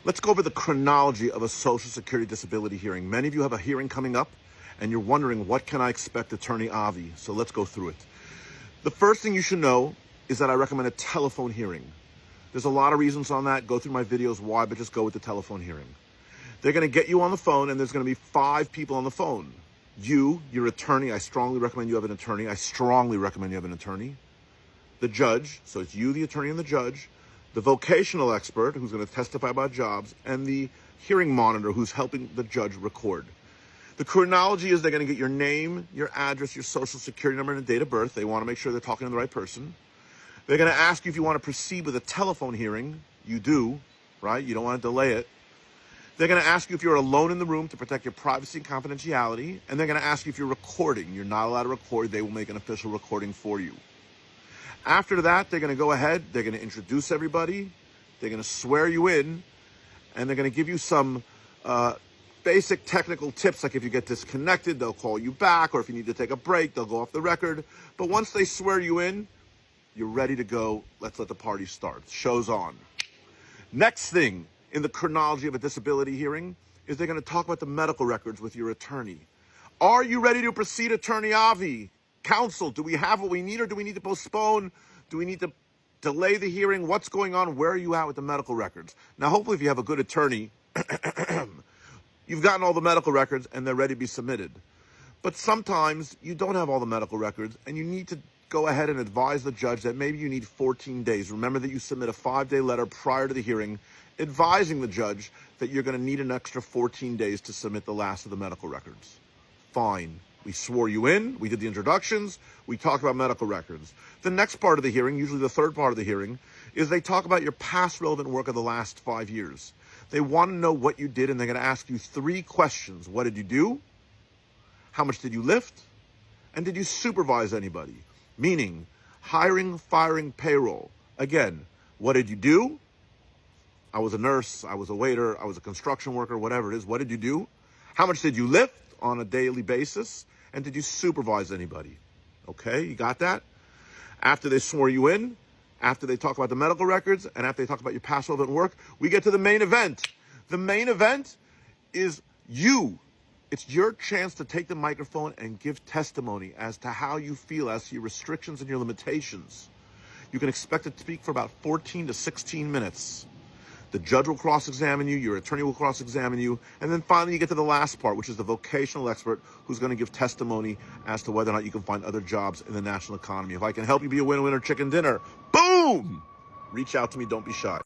Let's go over the chronology of a Social Security disability hearing. Many of you have a hearing coming up and you're wondering, what can I expect, Attorney Avi? So let's go through it. The first thing you should know is that I recommend a telephone hearing. There's a lot of reasons on that. Go through my videos why, but just go with the telephone hearing. They're going to get you on the phone and there's going to be 5 people on the phone. You, your attorney, I strongly recommend you have an attorney. I strongly recommend you have an attorney. The judge, so it's you, the attorney, and the judge. The vocational expert who's going to testify about jobs, and the hearing monitor who's helping the judge record. The chronology is they're going to get your name, your address, your social security number, and a date of birth. They want to make sure they're talking to the right person. They're going to ask you if you want to proceed with a telephone hearing. You do, right? You don't want to delay it. They're going to ask you if you're alone in the room to protect your privacy and confidentiality. And they're going to ask you if you're recording. You're not allowed to record. They will make an official recording for you. After that, they're going to go ahead, they're going to introduce everybody, they're going to swear you in, and they're going to give you some basic technical tips, like if you get disconnected, they'll call you back, or if you need to take a break, they'll go off the record. But once they swear you in, you're ready to go. Let's let the party start. Show's on. Next thing in the chronology of a disability hearing is they're going to talk about the medical records with your attorney. Are you ready to proceed, Attorney Avi? Counsel, do we have what we need, or do we need to postpone? Do we need to delay the hearing? What's going on? Where are you at with the medical records? Now, hopefully, if you have a good attorney, you've gotten all the medical records and they're ready to be submitted. But sometimes you don't have all the medical records and you need to go ahead and advise the judge that maybe you need 14 days. Remember that you submit a 5-day letter prior to the hearing advising the judge that you're going to need an extra 14 days to submit the last of the medical records. Fine. We swore you in, we did the introductions, we talked about medical records. The next part of the hearing, usually the third part of the hearing, is they talk about your past relevant work of the last 5 years. They want to know what you did, and they're going to ask you 3 questions. What did you do? How much did you lift? And did you supervise anybody? Meaning, hiring, firing, payroll. Again, what did you do? I was a nurse, I was a waiter, I was a construction worker, whatever it is. What did you do? How much did you lift on a daily basis? And did you supervise anybody? Okay, you got that? After they swore you in, after they talk about the medical records, and after they talk about your past relevant work, we get to the main event. The main event is you. It's your chance to take the microphone and give testimony as to how you feel, as to your restrictions and your limitations. You can expect to speak for about 14 to 16 minutes. The judge will cross-examine you, your attorney will cross-examine you, and then finally you get to the last part, which is the vocational expert who's going to give testimony as to whether or not you can find other jobs in the national economy. If I can help you be a winner, chicken dinner, boom! Reach out to me, don't be shy.